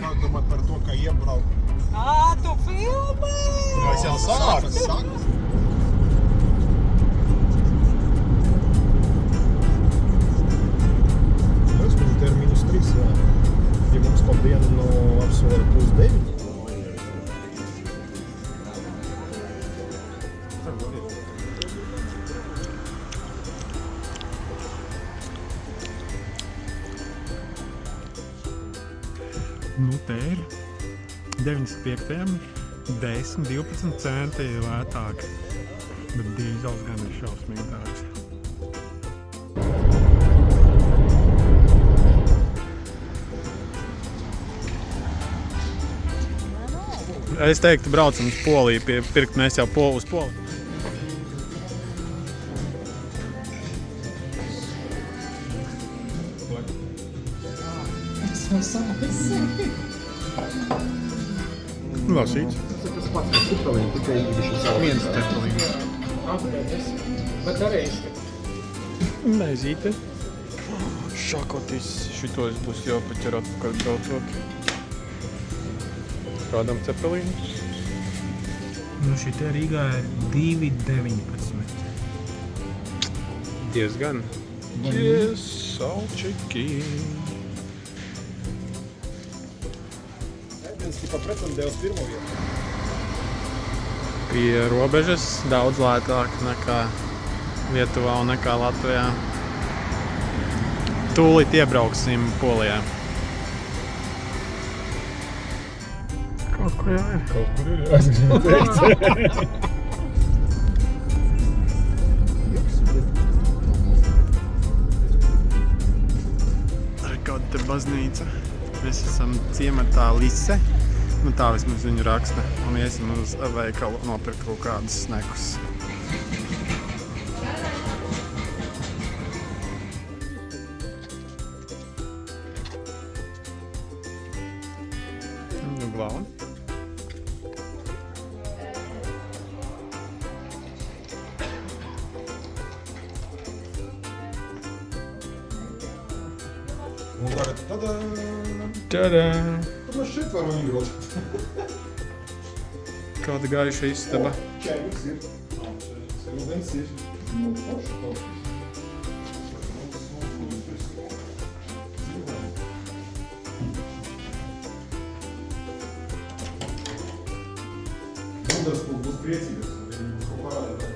kā domāt par to, ka iebraukt? Tu filmē! Es jau sāku. Es mums termiņus 3, jā. Ja mums pa dienu no apsola +9. Nu, te ir 95. 10-12 centi lētāk, bet dīzels gan ir šausmīgi dārgs. Es teiktu, braucam uz Poliju, pirkt mēs jau uz Poliju. Lasīts. Tas pats par cepelīnu, tikai īpaši savu. Viens cepelīns. Apgādēs. Bet arī izskatīt. Maizīte. Šakotis. Šitos būs jāpaķer atpakaļ braucot. Kādam cepelīnu? Nu, šitie Rīgā ir 2,19. Diezgan. Yes, salčiki. Tikai pretendējos pirmo vietu. Pie robežas daudz lētāk nekā Lietuvā un nekā Latvijā. Tūlīt iebrauksim Polijā. Kaut kur jau ir. Kaut kur ir, es gribu teikt. Kāda te baznīca. Mēs esam ciematā Lise. Nu tā vismaz viņu raksta. Un iesim uz veikalu nopirkt kaut kādus snekus. Nu, glauni. Un tagad tadā! Tadā! Tad mēs šeit varam iegrot. Kāda gaiša istaba. Čēniks ir. Silvens ir. Nu, forši kaut kas. Mundars būs priecīgs, un viņi būs kaut parādē.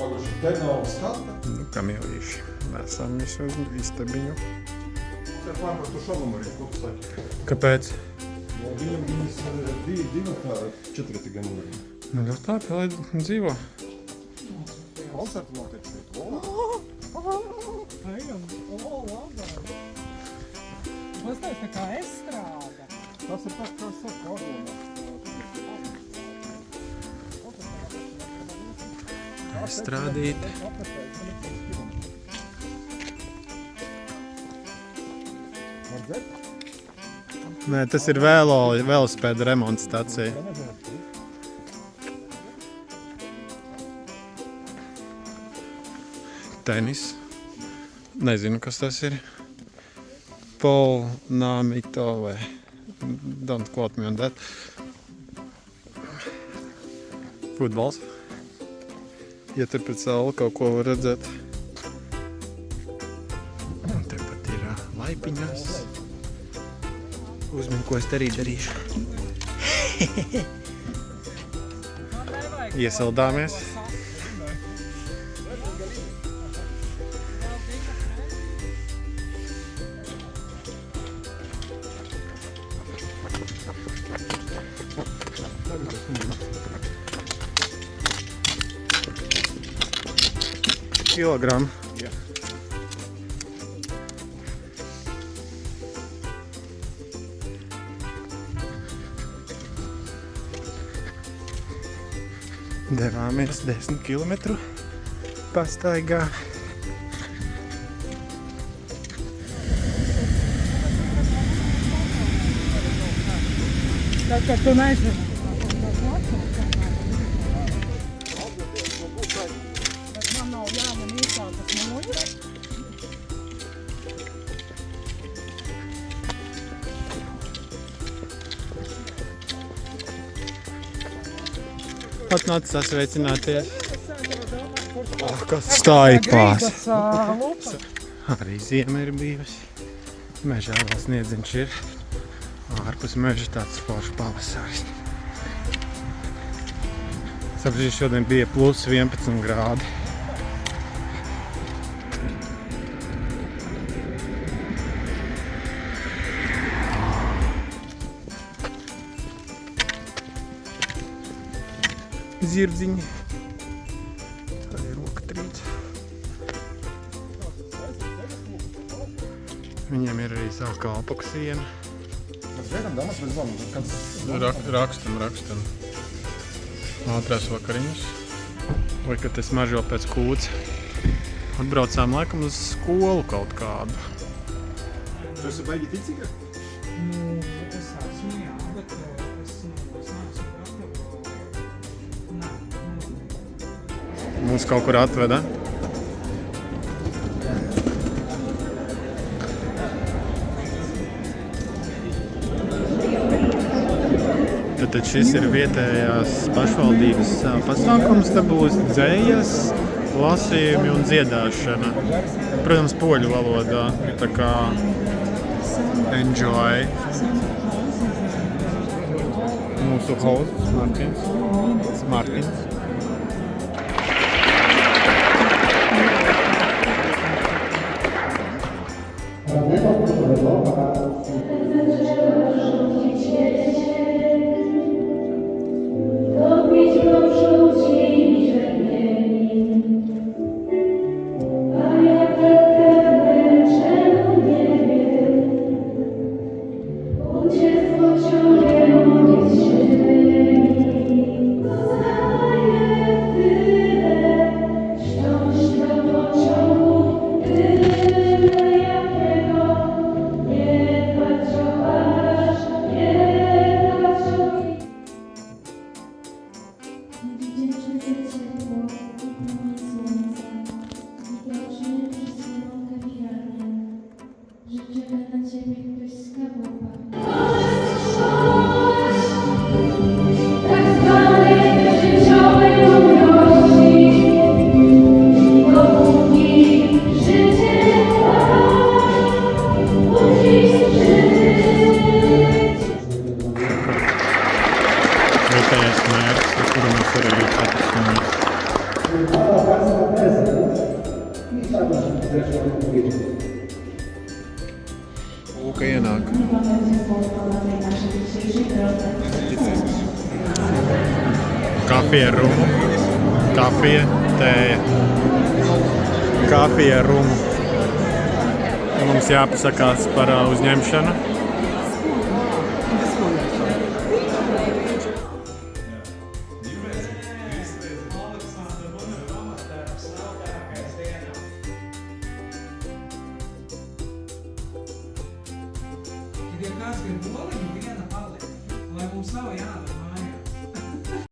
Pagaši, te nav skata. Nu, kamīlīši. Nesam visu uz istabiņu. Te pār par to šalumu arī, ko tu saki? Kāpēc? Jo viņam viņas divi tā četreti gan ir. Nu, jau tā, lai dzīvo. Koncertu notiek šeit. Ejam, labāk. Pastāst tā kā estrāda. Tas ir tas, kā saka, orlumā. Strādīt. Nē, tas ir velosipēda remonta stacija. Tenis. Nezinu, kas tas ir. Polnamito vai don't quote me on that. Futbols. Ja tur pret sauli kaut ko var redzēt. Un tepat ir laipiņas. Uzmini, ko es te arī darīšu. Iesaldāmies. Kilogramu. Jā. Devāmies 10 kilometru pastaigā. Tā kā tu nezini. Man nav jāman īstā tas mūļas. Atnāc sasveicināties. Kas staipās. Lupa. Arī ziema ir bijusi. Mežā vēl sniedziņš ir. Ārpus meža tāds foršs pavasaris. Sapratu, šodien bija plus 11 grādi. Zirdziņi. Tā ir roktrīca. Viņiem ir arī savu kalpoku siena. Mēs gaidām damas bez zvanu. Rakstam. Ātrās vakariņas. Vai, kad es mažo pēc kūca. Atbraucām laikam uz skolu kaut kādu. Tu esi baigi ticīga? Nu, es esmu, jā, bet es nācu gatavo. Nē. Mūs kaut kur atveda. Tad šis ir vietējās pašvaldības pasākums. Te būs dzejas, lasījumi un dziedāšana. Protams, poļu valodā. Tā kā enjoy. Mūsu hosts Martins. Vietējais mērķis, ar kuru mēs arī patīkamies. Lūka ienāk. Kafija ar rumu. Kafija, tēja. Kafija ar rumu. Mums jāpasakās par uzņemšanu. Ja kāds grib boliņu, viena palika. Lai mums nav jādara